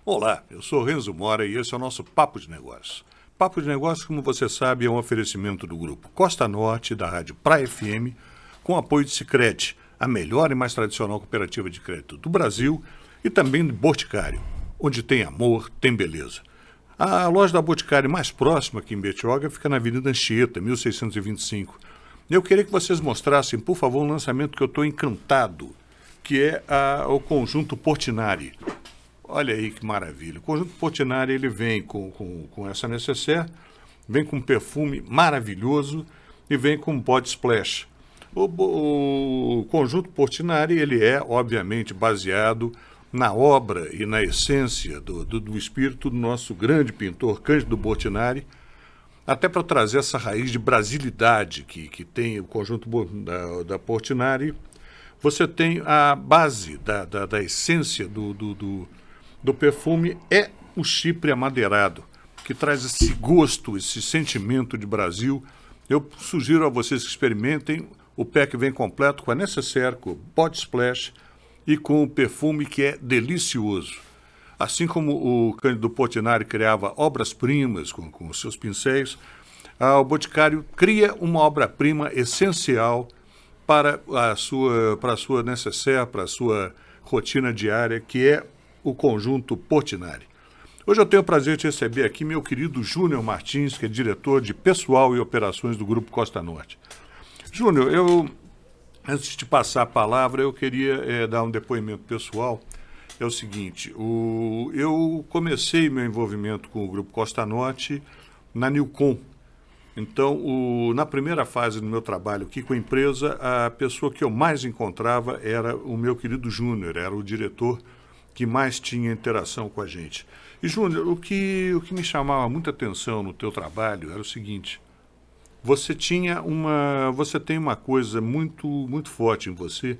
Olá, eu sou Renzo Mora e esse é o nosso Papo de Negócios. Papo de Negócios, como você sabe, é um oferecimento do grupo Costa Norte, da Rádio Praia FM, com apoio de Sicredi, a melhor e mais tradicional cooperativa de crédito do Brasil, e também do Boticário, onde tem amor, tem beleza. A loja da Boticário mais próxima aqui em Betioga fica na Avenida Anchieta, 1625. Eu queria que vocês mostrassem, por favor, um lançamento que eu estou encantado, que é o Conjunto Portinari. Olha aí que maravilha. O Conjunto Portinari, ele vem com essa necessaire, vem com um perfume maravilhoso e vem com body splash. O Conjunto Portinari, ele é, obviamente, baseado na obra e na essência do espírito do nosso grande pintor Cândido Portinari, até para trazer essa raiz de brasilidade que tem o Conjunto da Portinari. Você tem a base da essência do perfume, é o chipre amadeirado, que traz esse gosto, esse sentimento de Brasil. Eu sugiro a vocês que experimentem. O pack vem completo com a necessaire, com o body splash e com o perfume, que é delicioso. Assim como o Cândido Portinari criava obras-primas com os seus pincéis, o Boticário cria uma obra-prima essencial para a sua necessaire, para a sua rotina diária, que é o Conjunto Portinari. Hoje eu tenho o prazer de receber aqui meu querido Júnior Martins, que é diretor de Pessoal e Operações do Grupo Costa Norte. Júnior, antes de passar a palavra, eu queria dar um depoimento pessoal. É o seguinte, eu comecei meu envolvimento com o Grupo Costa Norte na Nilcom. Então, na primeira fase do meu trabalho aqui com a empresa, a pessoa que eu mais encontrava era o meu querido Júnior, era o diretor que mais tinha interação com a gente. E, Júnior, o que me chamava muita atenção no teu trabalho era o seguinte: você tem uma coisa muito, muito forte em você,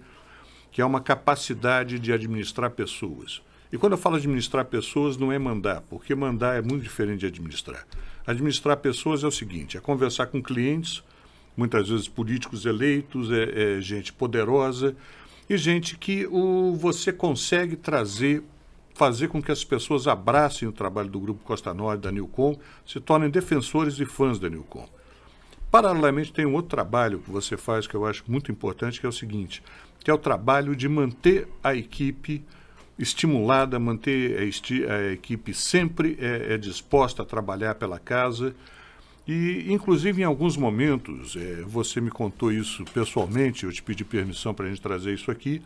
que é uma capacidade de administrar pessoas. E quando eu falo administrar pessoas, não é mandar, porque mandar é muito diferente de administrar. Administrar pessoas é o seguinte: é conversar com clientes, muitas vezes políticos eleitos, é gente poderosa, e gente que você consegue fazer com que as pessoas abracem o trabalho do Grupo Costa Norte, da Nilcom, se tornem defensores e fãs da Nilcom. Paralelamente, tem um outro trabalho que você faz que eu acho muito importante, que é o seguinte, que é o trabalho de manter a equipe estimulada, manter a equipe sempre disposta a trabalhar pela casa. E, inclusive, em alguns momentos, você me contou isso pessoalmente, eu te pedi permissão para a gente trazer isso aqui,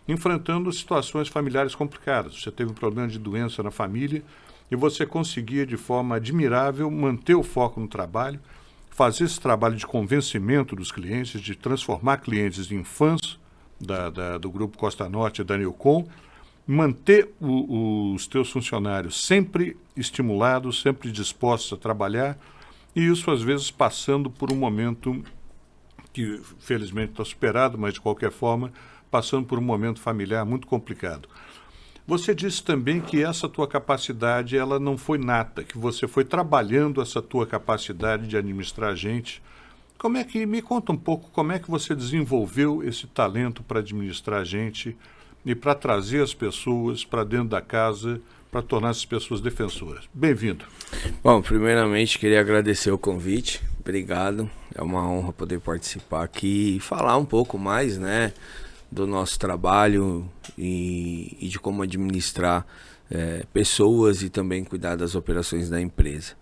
enfrentando situações familiares complicadas. Você teve um problema de doença na família e você conseguia, de forma admirável, manter o foco no trabalho, fazer esse trabalho de convencimento dos clientes, de transformar clientes em fãs do Grupo Costa Norte e da Nilcom, manter os teus funcionários sempre estimulados, sempre dispostos a trabalhar, e isso às vezes passando por um momento que felizmente está superado, mas de qualquer forma passando por um momento familiar muito complicado. Você disse também que essa tua capacidade ela não foi nata, que você foi trabalhando essa tua capacidade de administrar a gente. Me conta um pouco como é que você desenvolveu esse talento para administrar a gente e para trazer as pessoas para dentro da casa, para tornar as pessoas defensoras. Bem-vindo. Bom, primeiramente queria agradecer o convite, obrigado, é uma honra poder participar aqui e falar um pouco mais, do nosso trabalho e de como administrar pessoas e também cuidar das operações da empresa.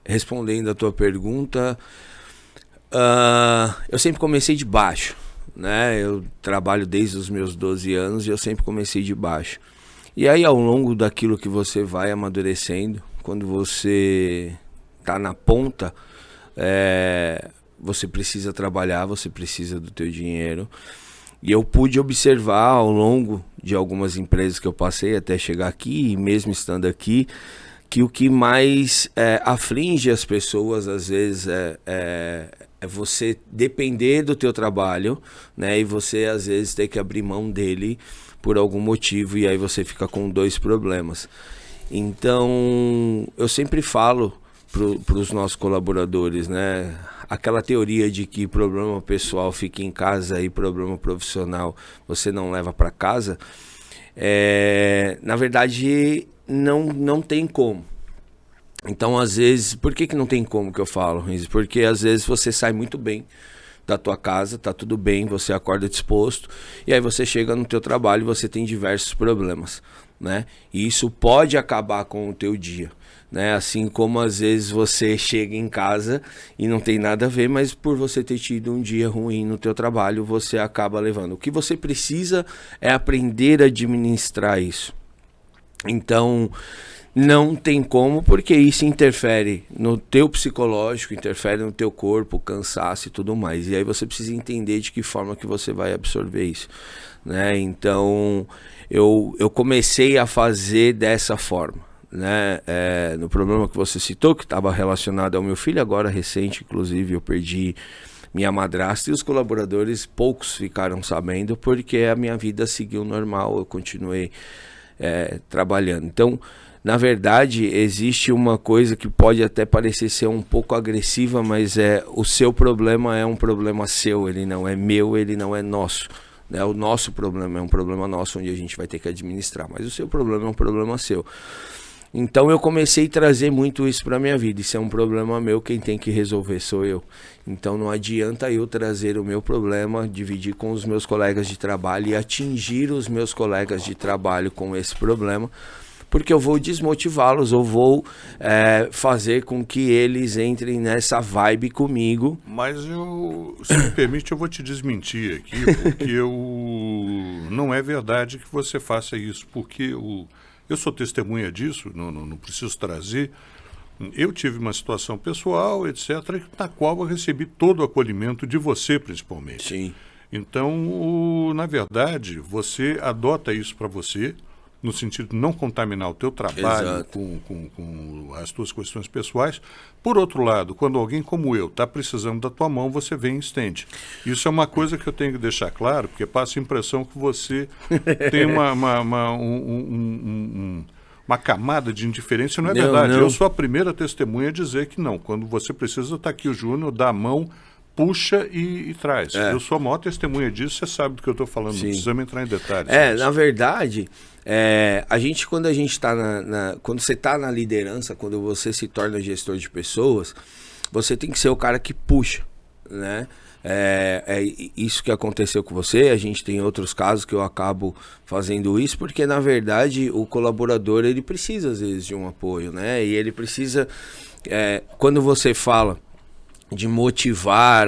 Respondendo a tua pergunta, eu sempre comecei de baixo, eu trabalho desde os meus 12 anos e eu sempre comecei de baixo. E aí, ao longo daquilo que você vai amadurecendo, quando você está na ponta, você precisa trabalhar, você precisa do teu dinheiro. E eu pude observar ao longo de algumas empresas que eu passei até chegar aqui, e mesmo estando aqui, que o que mais aflige as pessoas, às vezes, é você depender do teu trabalho, e você, às vezes, ter que abrir mão dele por algum motivo, e aí você fica com dois problemas. Então, eu sempre falo para os nossos colaboradores, aquela teoria de que problema pessoal fica em casa e problema profissional você não leva para casa, Na verdade, não tem como. Então, às vezes, por que não tem como que eu falo, Renzi? Porque às vezes você sai muito bem da tua casa, tá tudo bem, você acorda disposto, e aí você chega no teu trabalho e você tem diversos problemas, né? E isso pode acabar com o teu dia, né? Assim como às vezes você chega em casa e não tem nada a ver, mas por você ter tido um dia ruim no teu trabalho, você acaba levando. O que você precisa é aprender a administrar isso. Então, não tem como, porque isso interfere no teu psicológico, interfere no teu corpo, cansaço e tudo mais. E aí você precisa entender de que forma que você vai absorver isso, né? Então, eu comecei a fazer dessa forma, né? No problema que você citou, que estava relacionado ao meu filho, agora recente, inclusive, eu perdi minha madrasta, e os colaboradores, poucos ficaram sabendo, porque a minha vida seguiu normal, eu continuei trabalhando. Então, na verdade, existe uma coisa que pode até parecer ser um pouco agressiva, mas o seu problema é um problema seu, ele não é meu, ele não é nosso, né? O nosso problema é um problema nosso, onde a gente vai ter que administrar, mas o seu problema é um problema seu. Então eu comecei a trazer muito isso para minha vida. Isso é um problema meu, quem tem que resolver sou eu. Então não adianta eu trazer o meu problema, dividir com os meus colegas de trabalho e atingir os meus colegas de trabalho com esse problema, porque eu vou desmotivá-los, ou vou fazer com que eles entrem nessa vibe comigo. Mas se me permite, eu vou te desmentir aqui, porque não é verdade que você faça isso, porque eu sou testemunha disso, não preciso trazer. Eu tive uma situação pessoal, etc., na qual eu recebi todo o acolhimento de você, principalmente. Sim. Então, na verdade, você adota isso para você, no sentido de não contaminar o teu trabalho com as tuas questões pessoais. Por outro lado, quando alguém como eu está precisando da tua mão, você vem e estende. Isso é uma coisa que eu tenho que deixar claro, porque passa a impressão que você tem uma camada de indiferença. Não é verdade. Não. Eu sou a primeira testemunha a dizer que não. Quando você precisa, está aqui o Júnior, dá a mão, puxa e traz. Eu sou a maior testemunha disso, você sabe do que eu estou falando, Sim. não precisamos entrar em detalhes. Na verdade, quando a gente está quando você está na liderança, quando você se torna gestor de pessoas, você tem que ser o cara que puxa, né? Isso que aconteceu com você. A gente tem outros casos que eu acabo fazendo isso, porque na verdade o colaborador, ele precisa às vezes de um apoio, né? E ele precisa, quando você fala de motivar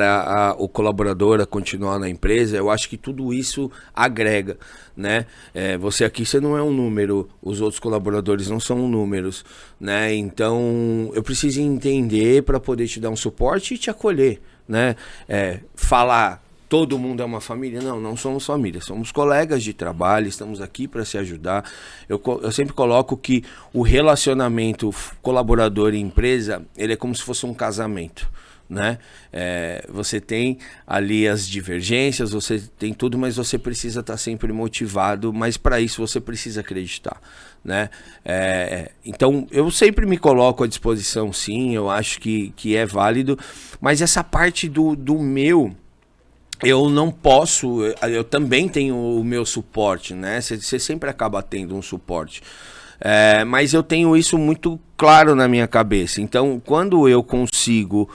o colaborador a continuar na empresa, eu acho que tudo isso agrega, né? Você não é um número, os outros colaboradores não são números, né? Então eu preciso entender para poder te dar um suporte e te acolher, né? Falar todo mundo é uma família, não somos família, somos colegas de trabalho, estamos aqui para se ajudar. Eu sempre coloco que o relacionamento colaborador e empresa, ele é como se fosse um casamento, né? Você tem ali as divergências, você tem tudo, mas você precisa estar sempre motivado, mas para isso você precisa acreditar, né? Então eu sempre me coloco à disposição, sim, eu acho que é válido, mas essa parte do meu, eu não posso, eu também tenho o meu suporte, né? Você sempre acaba tendo um suporte. Mas eu tenho isso muito claro na minha cabeça. Então, quando eu consigo,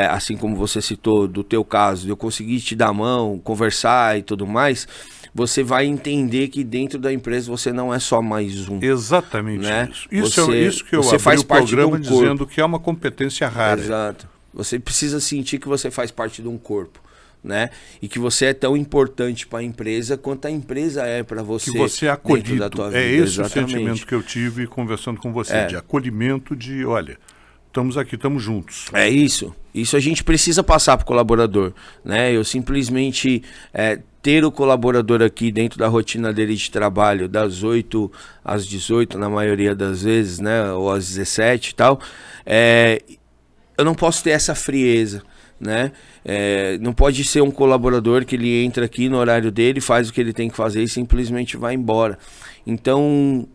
assim como você citou do teu caso, eu conseguir te dar a mão, conversar e tudo mais, você vai entender que dentro da empresa você não é só mais um. Exatamente, né? Isso que eu você abri faz o parte programa de um corpo. dizendo que é uma competência rara. Exato. Você precisa sentir que você faz parte de um corpo, né? E que você é tão importante para a empresa quanto a empresa é para você. Que você é acolhido. Da tua vida. Esse Exatamente. o sentimento que eu tive conversando com você, de acolhimento, de olha, estamos aqui, estamos juntos. É isso. Isso a gente precisa passar para o colaborador, né? Eu simplesmente ter o colaborador aqui dentro da rotina dele de trabalho, das 8 às 18, na maioria das vezes, né? Ou às 17 e tal, eu não posso ter essa frieza, né? Não pode ser um colaborador que ele entra aqui no horário dele, faz o que ele tem que fazer e simplesmente vai embora. Então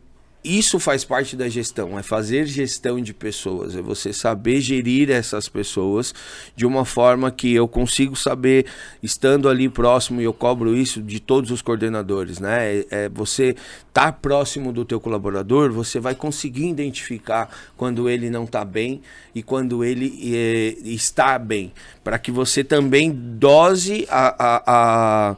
isso faz parte da gestão, é fazer gestão de pessoas, é você saber gerir essas pessoas de uma forma que eu consigo saber, estando ali próximo, e eu cobro isso de todos os coordenadores, né? Você estar próximo do teu colaborador, você vai conseguir identificar quando ele não está bem e quando ele está bem, para que você também dose a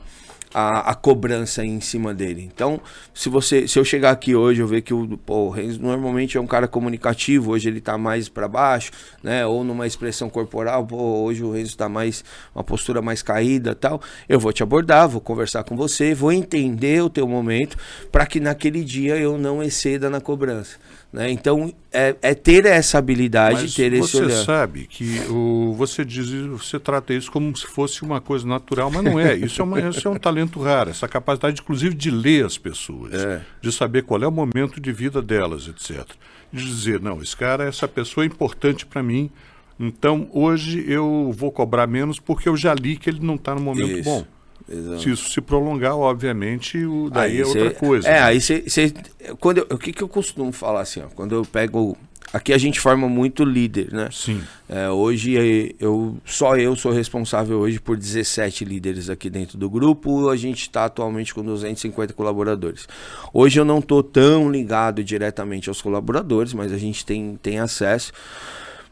cobrança em cima dele. Então, se eu chegar aqui hoje, eu ver que o Renzo normalmente é um cara comunicativo, hoje ele tá mais para baixo, né? Ou numa expressão corporal, hoje o Renzo tá mais, uma postura mais caída, tal. Eu vou te abordar, vou conversar com você, vou entender o teu momento, para que naquele dia eu não exceda na cobrança, né? Então, é ter essa habilidade, mas ter esse olhar. Você sabe que você trata isso como se fosse uma coisa natural, mas não é. Isso é um talento raro, essa capacidade, inclusive, de ler as pessoas, de saber qual é o momento de vida delas, etc. De dizer, não, essa pessoa é importante para mim, então hoje eu vou cobrar menos porque eu já li que ele não está no momento bom. Exato. Se isso se prolongar, obviamente, daí é outra coisa. Aí o que eu costumo falar assim, ó, quando eu pego... Aqui a gente forma muito líder, né? Sim. Hoje eu sou responsável hoje por 17 líderes aqui dentro do grupo. A gente está atualmente com 250 colaboradores. Hoje eu não estou tão ligado diretamente aos colaboradores, mas a gente tem acesso.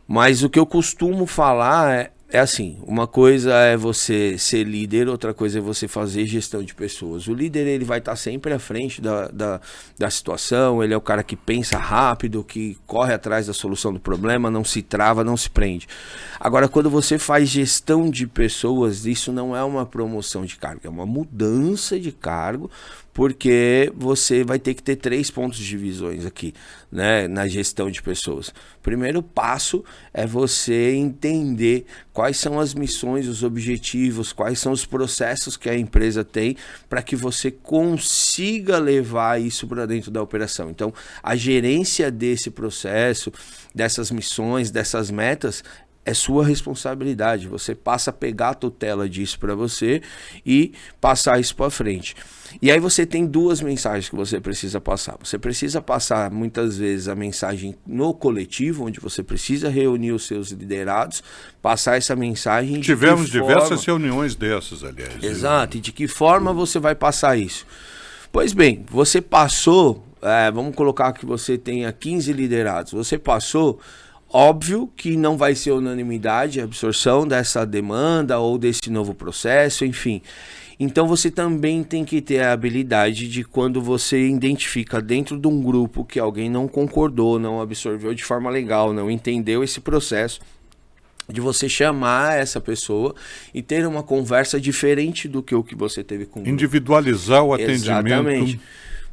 Mas o que eu costumo falar é assim, uma coisa é você ser líder, outra coisa é você fazer gestão de pessoas. O líder, ele vai estar sempre à frente da situação, ele é o cara que pensa rápido, que corre atrás da solução do problema, não se trava, não se prende. Agora, quando você faz gestão de pessoas, isso não é uma promoção de cargo, é uma mudança de cargo, porque você vai ter que ter 3 pontos de visões aqui, né, na gestão de pessoas. Primeiro passo é você entender quais são as missões, os objetivos, quais são os processos que a empresa tem para que você consiga levar isso para dentro da operação. Então, a gerência desse processo, dessas missões, dessas metas, é sua responsabilidade. Você passa a pegar a tutela disso para você e passar isso para frente. E aí você tem 2 mensagens que você precisa passar. Você precisa passar muitas vezes a mensagem no coletivo, onde você precisa reunir os seus liderados, passar essa mensagem. Tivemos diversas reuniões dessas, aliás. Exato. E de que forma você vai passar isso? Pois bem, você passou, vamos colocar que você tenha 15 liderados. Você passou... Óbvio que não vai ser unanimidade a absorção dessa demanda ou desse novo processo, enfim. Então você também tem que ter a habilidade de, quando você identifica dentro de um grupo que alguém não concordou, não absorveu de forma legal, não entendeu esse processo, de você chamar essa pessoa e ter uma conversa diferente do que o que você teve com o grupo. Individualizar o atendimento. Exatamente.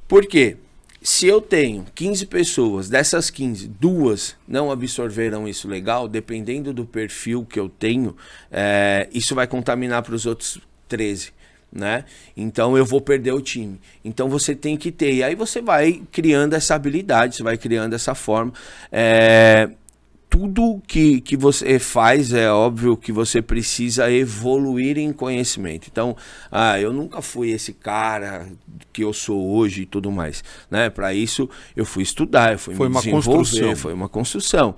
Por quê? Se eu tenho 15 pessoas, dessas 15, 2 não absorveram isso legal, dependendo do perfil que eu tenho, isso vai contaminar para os outros 13, né? Então eu vou perder o time. Então você tem que ter, e aí você vai criando essa habilidade, você vai criando essa forma. Tudo que você faz, é óbvio que você precisa evoluir em conhecimento. Então, eu nunca fui esse cara que eu sou hoje e tudo mais, né? Para isso, eu fui estudar, eu fui me desenvolver, foi uma construção.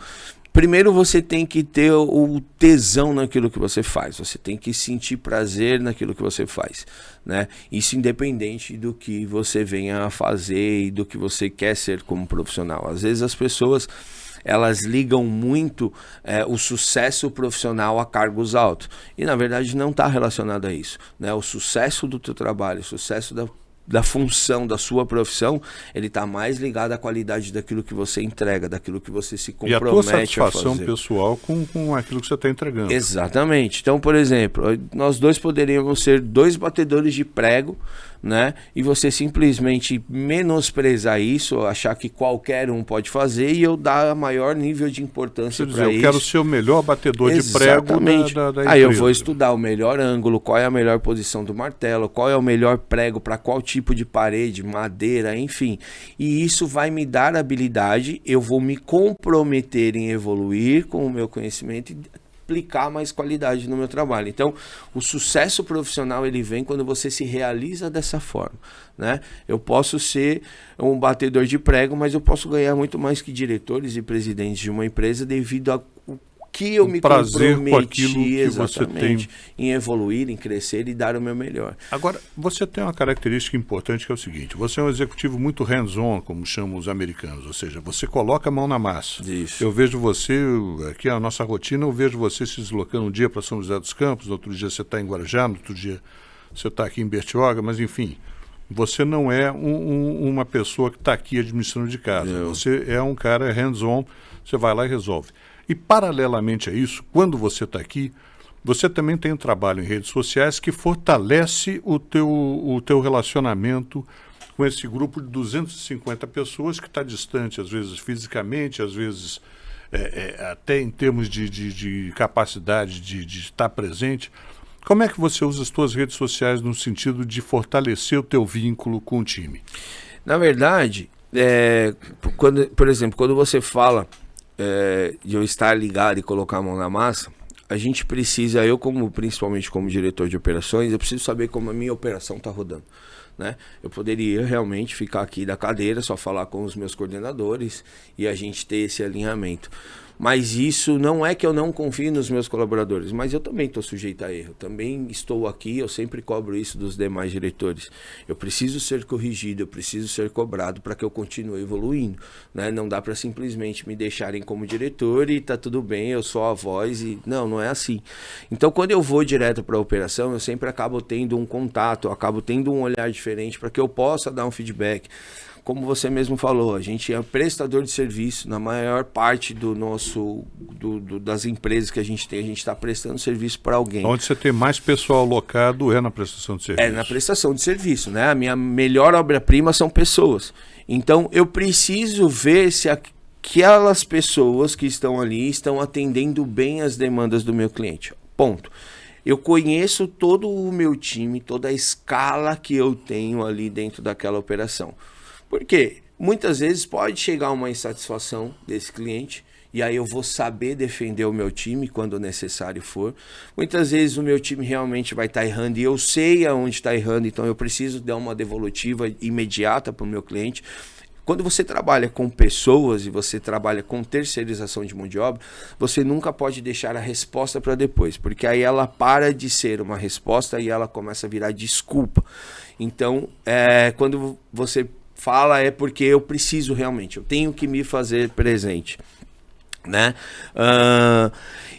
Primeiro, você tem que ter o tesão naquilo que você faz. Você tem que sentir prazer naquilo que você faz, né? Isso independente do que você venha a fazer e do que você quer ser como profissional. Às vezes as pessoas... elas ligam muito o sucesso profissional a cargos altos. E, na verdade, não está relacionado a isso, né? O sucesso do teu trabalho, o sucesso da função, da sua profissão, ele está mais ligado à qualidade daquilo que você entrega, daquilo que você se compromete a fazer. E a tua satisfação pessoal com aquilo que você está entregando. Exatamente. Então, por exemplo, nós 2 poderíamos ser 2 batedores de prego, né? E você simplesmente menosprezar isso, achar que qualquer um pode fazer, e eu dar maior nível de importância para isso. Eu quero ser o melhor batedor de prego da empresa. Aí eu vou estudar o melhor ângulo, qual é a melhor posição do martelo, qual é o melhor prego para qual tipo de parede, madeira, enfim. E isso vai me dar habilidade, eu vou me comprometer em evoluir com o meu conhecimento aplicar mais qualidade no meu trabalho. Então, o sucesso profissional ele vem quando você se realiza dessa forma, né? Eu posso ser um batedor de prego, mas eu posso ganhar muito mais que diretores e presidentes de uma empresa devido a que eu me comprometi exatamente em evoluir, em crescer e dar o meu melhor. Agora, você tem uma característica importante que é o seguinte: você é um executivo muito hands-on, como chamam os americanos, ou seja, você coloca a mão na massa. Isso. Eu vejo você, aqui a nossa rotina, eu vejo você se deslocando um dia para São José dos Campos, no outro dia você está em Guarujá, no outro dia você está aqui em Bertioga, mas enfim, você não é uma pessoa que está aqui administrando de casa. Você é um cara hands-on, você vai lá e resolve. E, paralelamente a isso, quando você está aqui, você também tem um trabalho em redes sociais que fortalece o teu relacionamento com esse grupo de 250 pessoas que está distante, às vezes fisicamente, às vezes até em termos de capacidade de estar presente. Como é que você usa as suas redes sociais no sentido de fortalecer o teu vínculo com o time? Na verdade, por exemplo, quando você fala de eu estar ligado e colocar a mão na massa, a gente precisa, principalmente como diretor de operações, eu preciso saber como a minha operação está rodando, né? Eu poderia realmente ficar aqui da cadeira, só falar com os meus coordenadores e a gente ter esse alinhamento. Mas isso não é que eu não confie nos meus colaboradores, mas eu também estou sujeito a erro. Também estou aqui, eu sempre cobro isso dos demais diretores. Eu preciso ser corrigido, eu preciso ser cobrado para que eu continue evoluindo, né? Não dá para simplesmente me deixarem como diretor e tá tudo bem, eu sou a voz e... Não é assim. Então, quando eu vou direto para a operação, eu sempre acabo tendo um contato, eu acabo tendo um olhar diferente para que eu possa dar um feedback. Como você mesmo falou, a gente é prestador de serviço. Na maior parte das empresas que a gente está prestando serviço para alguém. Onde você tem mais pessoal alocado é na prestação de serviço. É na prestação de serviço, né? A minha melhor obra-prima são pessoas. Então, eu preciso ver se aquelas pessoas que estão ali estão atendendo bem as demandas do meu cliente. Ponto. Eu conheço todo o meu time, toda a escala que eu tenho ali dentro daquela operação. Porque muitas vezes pode chegar uma insatisfação desse cliente e aí eu vou saber defender o meu time quando necessário for. Muitas vezes o meu time realmente vai estar errando e eu sei aonde está errando, então eu preciso dar uma devolutiva imediata para o meu cliente. Quando você trabalha com pessoas e você trabalha com terceirização de mão de obra, você nunca pode deixar a resposta para depois, porque aí ela para de ser uma resposta e ela começa a virar desculpa. Então, quando você fala é porque eu preciso realmente, eu tenho que me fazer presente, né?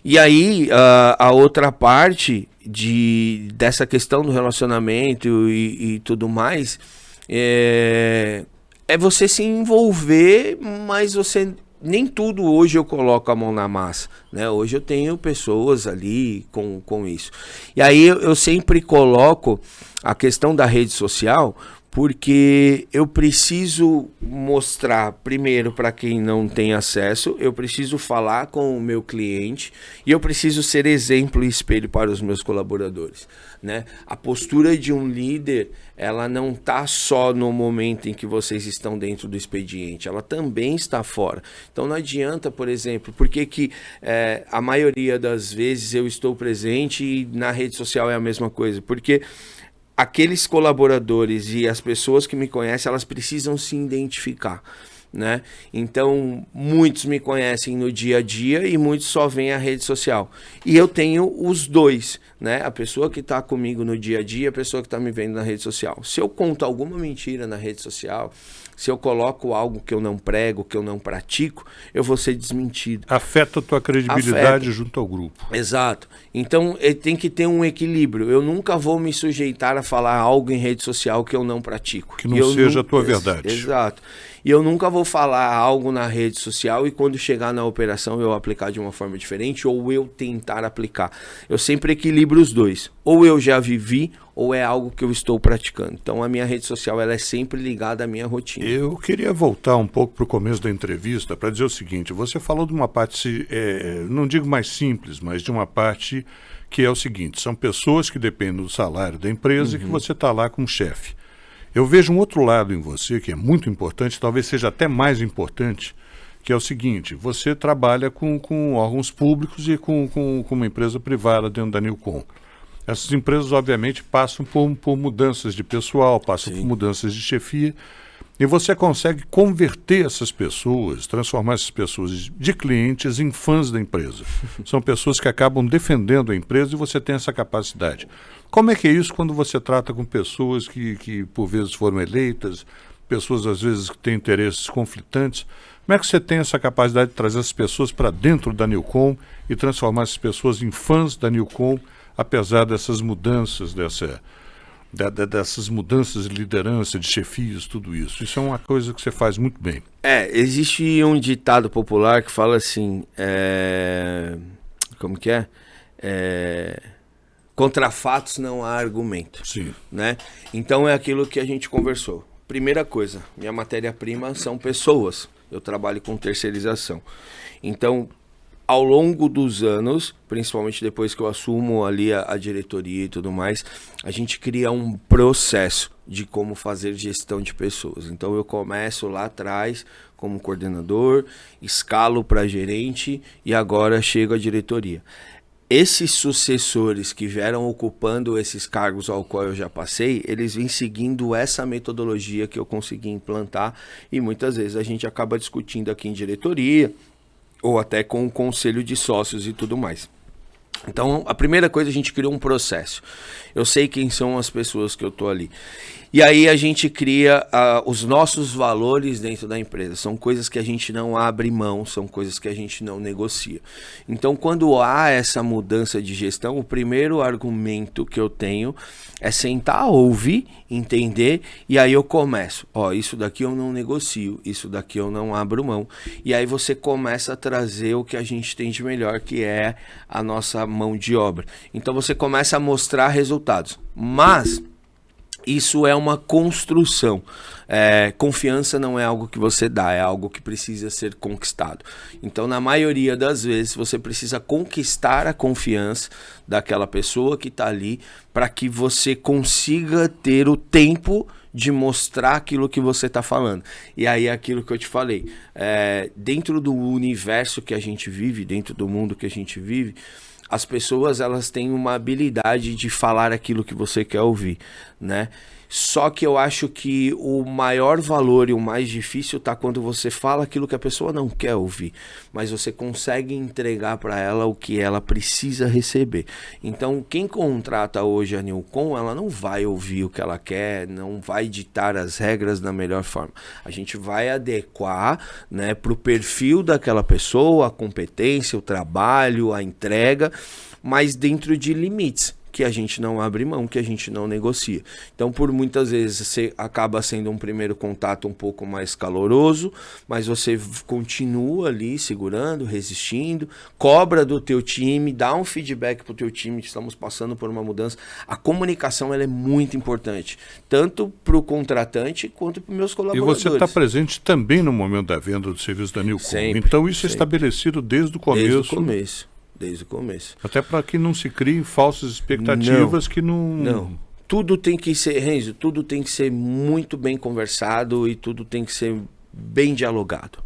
E aí a outra parte dessa questão do relacionamento e tudo mais é você se envolver, mas você nem tudo hoje eu coloco a mão na massa, né? Hoje eu tenho pessoas ali com isso. E aí eu sempre coloco a questão da rede social, porque eu preciso mostrar, primeiro, para quem não tem acesso, eu preciso falar com o meu cliente e eu preciso ser exemplo e espelho para os meus colaboradores, né? A postura de um líder, ela não está só no momento em que vocês estão dentro do expediente, ela também está fora. Então não adianta, por exemplo, porque que a maioria das vezes eu estou presente e na rede social é a mesma coisa, porque aqueles colaboradores e as pessoas que me conhecem, elas precisam se identificar, né? Então, muitos me conhecem no dia a dia e muitos só veem a rede social. E eu tenho os dois, né? A pessoa que está comigo no dia a dia e a pessoa que está me vendo na rede social. Se eu conto alguma mentira na rede social, se eu coloco algo que eu não prego, que eu não pratico, eu vou ser desmentido. Afeta a tua credibilidade junto ao grupo. Exato. Então, tem que ter um equilíbrio. Eu nunca vou me sujeitar a falar algo em rede social que eu não pratico. Que não seja a tua verdade. Exato. E eu nunca vou falar algo na rede social e quando chegar na operação eu aplicar de uma forma diferente ou eu tentar aplicar. Eu sempre equilibro os dois. Ou eu já vivi ou é algo que eu estou praticando. Então a minha rede social ela é sempre ligada à minha rotina. Eu queria voltar um pouco para o começo da entrevista para dizer o seguinte: você falou de uma parte, não digo mais simples, mas de uma parte que é o seguinte: são pessoas que dependem do salário da empresa e que você está lá como chefe. Eu vejo um outro lado em você que é muito importante, talvez seja até mais importante, que é o seguinte: você trabalha com órgãos públicos e com uma empresa privada dentro da Newcom. Essas empresas, obviamente, passam por mudanças de pessoal, passam por mudanças de chefia, e você consegue converter essas pessoas, transformar essas pessoas de clientes em fãs da empresa. São pessoas que acabam defendendo a empresa e você tem essa capacidade. Como é que é isso quando você trata com pessoas que por vezes foram eleitas, pessoas às vezes que têm interesses conflitantes? Como é que você tem essa capacidade de trazer essas pessoas para dentro da Newcom e transformar essas pessoas em fãs da Newcom, apesar dessas mudanças, dessas mudanças de liderança, de chefias, tudo isso? Isso é uma coisa que você faz muito bem. Existe um ditado popular que fala assim, como que é? Contra fatos não há argumento. Sim. Né? Então é aquilo que a gente conversou. Primeira coisa, minha matéria-prima são pessoas. Eu trabalho com terceirização. Então, ao longo dos anos, principalmente depois que eu assumo ali a diretoria e tudo mais, a gente cria um processo de como fazer gestão de pessoas. Então eu começo lá atrás como coordenador, escalo para gerente e agora chego à diretoria. Esses sucessores que vieram ocupando esses cargos ao qual eu já passei, eles vêm seguindo essa metodologia que eu consegui implantar e muitas vezes a gente acaba discutindo aqui em diretoria, ou até com o conselho de sócios e tudo mais. Então, a primeira coisa, a gente criou um processo. Eu sei quem são as pessoas que eu estou ali. E aí a gente cria os nossos valores dentro da empresa. São coisas que a gente não abre mão, são coisas que a gente não negocia. Então, quando há essa mudança de gestão, o primeiro argumento que eu tenho é sentar, ouvir, entender, e aí eu começo. Isso daqui eu não negocio, isso daqui eu não abro mão. E aí você começa a trazer o que a gente tem de melhor, que é a nossa mão de obra. Então você começa a mostrar resultados. Mas isso é uma construção. Confiança não é algo que você dá, é algo que precisa ser conquistado. Então, na maioria das vezes, você precisa conquistar a confiança daquela pessoa que está ali para que você consiga ter o tempo de mostrar aquilo que você está falando. E aí é aquilo que eu te falei. Dentro do universo que a gente vive, dentro do mundo que a gente vive, as pessoas elas têm uma habilidade de falar aquilo que você quer ouvir, né? Só que eu acho que o maior valor e o mais difícil tá quando você fala aquilo que a pessoa não quer ouvir, mas você consegue entregar para ela o que ela precisa receber. Então, quem contrata hoje a Newcom, ela não vai ouvir o que ela quer, não vai ditar as regras da melhor forma. A gente vai adequar, né, para o perfil daquela pessoa, a competência, o trabalho, a entrega, mas dentro de limites que a gente não abre mão, que a gente não negocia. Então, por muitas vezes, você acaba sendo um primeiro contato um pouco mais caloroso, mas você continua ali segurando, resistindo, cobra do teu time, dá um feedback pro teu time, que estamos passando por uma mudança. A comunicação ela é muito importante, tanto para o contratante quanto para os meus colaboradores. E você está presente também no momento da venda do serviço da Newcom. Sempre, então, isso sempre. É estabelecido desde o começo. Desde o começo. Até para que não se criem falsas expectativas que não... Não. Tudo tem que ser, Renzo, tudo tem que ser muito bem conversado e tudo tem que ser bem dialogado.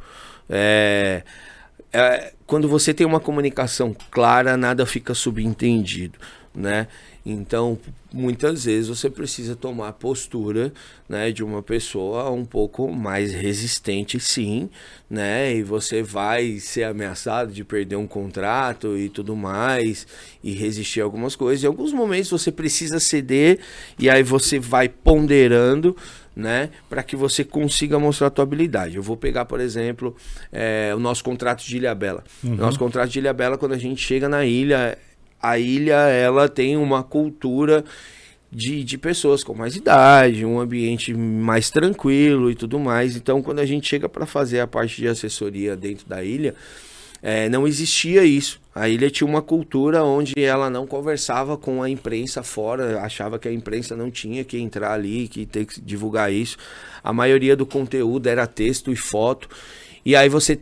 Quando você tem uma comunicação clara, nada fica subentendido, né? Então, muitas vezes você precisa tomar a postura, né, de uma pessoa um pouco mais resistente, sim, né? E você vai ser ameaçado de perder um contrato e tudo mais, e resistir a algumas coisas. Em alguns momentos você precisa ceder, e aí você vai ponderando, né, para que você consiga mostrar a tua habilidade. Eu vou pegar, por exemplo, o nosso contrato de Ilhabela. Nosso contrato de Ilhabela, quando a gente chega na ilha, a ilha ela tem uma cultura de pessoas com mais idade, um ambiente mais tranquilo e tudo mais. Então, quando a gente chega para fazer a parte de assessoria dentro da ilha, não existia isso. A ilha tinha uma cultura onde ela não conversava com a imprensa fora, achava que a imprensa não tinha que entrar ali, que tem que divulgar isso. A maioria do conteúdo era texto e foto. E aí você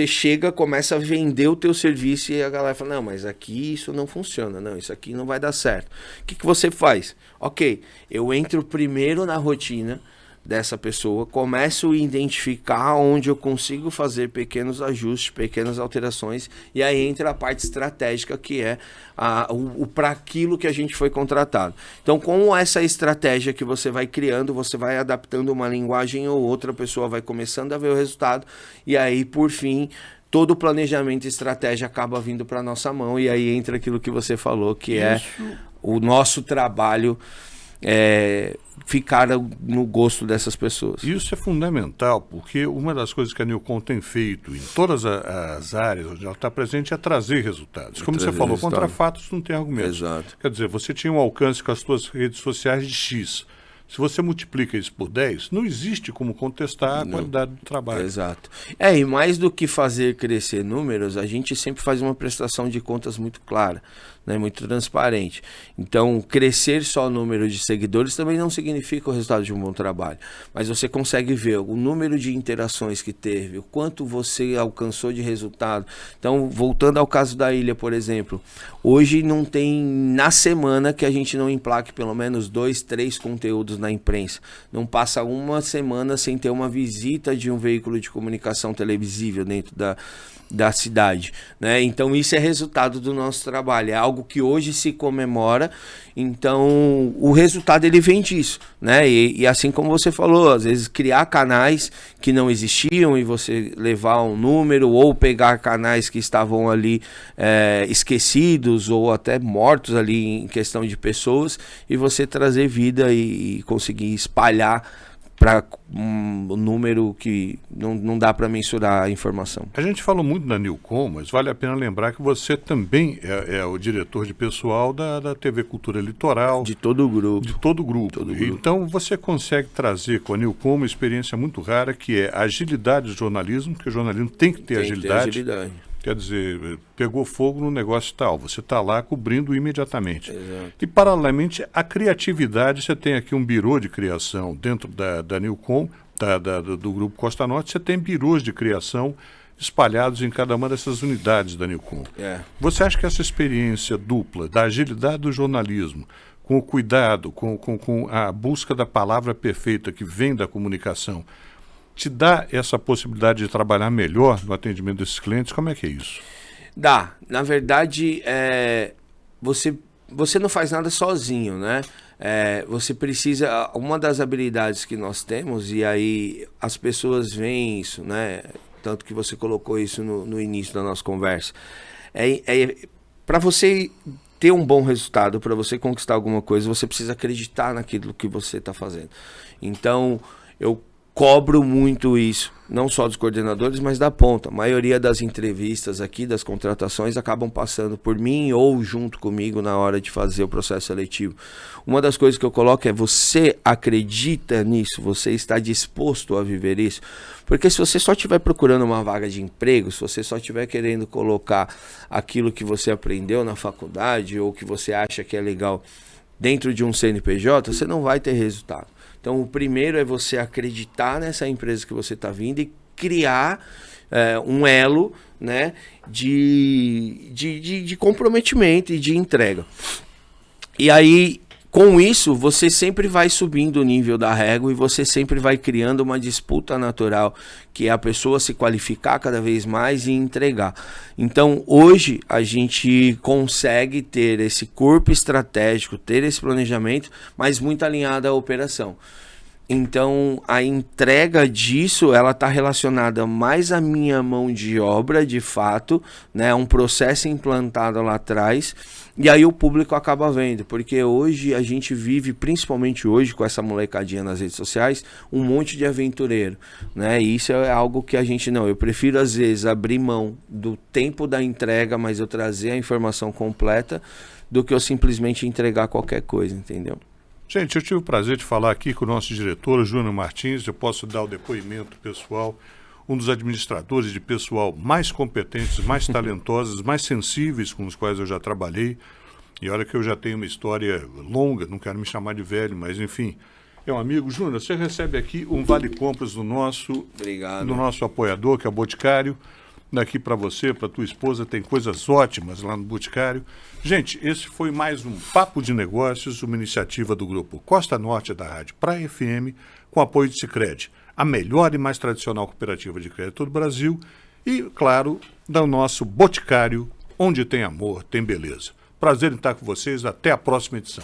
chega, começa a vender o teu serviço e a galera fala, não, mas aqui isso não funciona, não, isso aqui não vai dar certo. O que você faz? Ok, eu entro primeiro na rotina, dessa pessoa, começo a identificar onde eu consigo fazer pequenos ajustes, pequenas alterações, e aí entra a parte estratégica, que é para aquilo que a gente foi contratado. Então, com essa estratégia que você vai criando, você vai adaptando uma linguagem ou outra, a pessoa vai começando a ver o resultado, e aí, por fim, todo o planejamento e estratégia acaba vindo para a nossa mão, e aí entra aquilo que você falou, que é o nosso trabalho ficar no gosto dessas pessoas. Isso é fundamental, porque uma das coisas que a Newcom tem feito em todas as áreas onde ela está presente é trazer resultados. Como você falou, contra fatos não tem argumento. Exato. Quer dizer, você tinha um alcance com as suas redes sociais de X. Se você multiplica isso por 10, não existe como contestar a qualidade do trabalho. Exato. E mais do que fazer crescer números, a gente sempre faz uma prestação de contas muito clara, né, muito transparente. Então, crescer só o número de seguidores também não significa o resultado de um bom trabalho. Mas você consegue ver o número de interações que teve, o quanto você alcançou de resultado. Então, voltando ao caso da ilha, por exemplo, hoje não tem na semana que a gente não emplaque pelo menos 2, 3 conteúdos na imprensa. Não passa uma semana sem ter uma visita de um veículo de comunicação televisível dentro da cidade, né? Então isso é resultado do nosso trabalho, é algo que hoje se comemora. Então o resultado ele vem disso, né? E assim como você falou, às vezes criar canais que não existiam e você levar um número, ou pegar canais que estavam ali esquecidos ou até mortos ali em questão de pessoas, e você trazer vida e conseguir espalhar para um número que não dá para mensurar a informação. A gente falou muito da Newcom, mas vale a pena lembrar que você também é o diretor de pessoal da TV Cultura Litoral. De todo o grupo. De todo o grupo. Então você consegue trazer com a Newcom uma experiência muito rara, que é a agilidade do jornalismo, porque o jornalismo tem que ter agilidade. Quer dizer, pegou fogo no negócio tal, você está lá cobrindo imediatamente. Exato. E, paralelamente, a criatividade, você tem aqui um birô de criação dentro da Newcom, do Grupo Costa Norte, você tem birôs de criação espalhados em cada uma dessas unidades da Newcom. Você acha que essa experiência dupla da agilidade do jornalismo, com o cuidado, com a busca da palavra perfeita que vem da comunicação, te dá essa possibilidade de trabalhar melhor no atendimento desses clientes? Como é que é isso? Dá. Na verdade, você não faz nada sozinho, né? Você precisa... Uma das habilidades que nós temos, e aí as pessoas veem isso, né? Tanto que você colocou isso no início da nossa conversa. Para você ter um bom resultado, para você conquistar alguma coisa, você precisa acreditar naquilo que você está fazendo. Então, eu cobro muito isso, não só dos coordenadores, mas da ponta. A maioria das entrevistas aqui, das contratações, acabam passando por mim ou junto comigo na hora de fazer o processo seletivo. Uma das coisas que eu coloco é: você acredita nisso? Você está disposto a viver isso? Porque se você só estiver procurando uma vaga de emprego, se você só estiver querendo colocar aquilo que você aprendeu na faculdade ou que você acha que é legal dentro de um CNPJ, você não vai ter resultado. Então, o primeiro é você acreditar nessa empresa que você está vindo e criar um elo, né, de comprometimento e de entrega. E aí, com isso, você sempre vai subindo o nível da régua e você sempre vai criando uma disputa natural, que é a pessoa se qualificar cada vez mais e entregar. Então, hoje, a gente consegue ter esse corpo estratégico, ter esse planejamento, mas muito alinhado à operação. Então, a entrega disso, ela está relacionada mais à minha mão de obra, de fato, né? Um processo implantado lá atrás, e aí o público acaba vendo, porque hoje a gente vive, principalmente hoje, com essa molecadinha nas redes sociais, um monte de aventureiro, né? E isso é algo que a gente não... Eu prefiro, às vezes, abrir mão do tempo da entrega, mas eu trazer a informação completa, do que eu simplesmente entregar qualquer coisa, entendeu? Gente, eu tive o prazer de falar aqui com o nosso diretor, Júnior Martins. Eu posso dar o depoimento pessoal, um dos administradores de pessoal mais competentes, mais talentosos, mais sensíveis com os quais eu já trabalhei. E olha que eu já tenho uma história longa, não quero me chamar de velho, mas enfim, é um amigo. Júnior, você recebe aqui um vale-compras do nosso apoiador, que é o Boticário. Daqui para você, para tua esposa, tem coisas ótimas lá no Boticário. Gente, esse foi mais um Papo de Negócios, uma iniciativa do Grupo Costa Norte da Rádio Praia FM, com apoio de Sicredi, a melhor e mais tradicional cooperativa de crédito do Brasil, e, claro, do nosso Boticário, onde tem amor, tem beleza. Prazer em estar com vocês, até a próxima edição.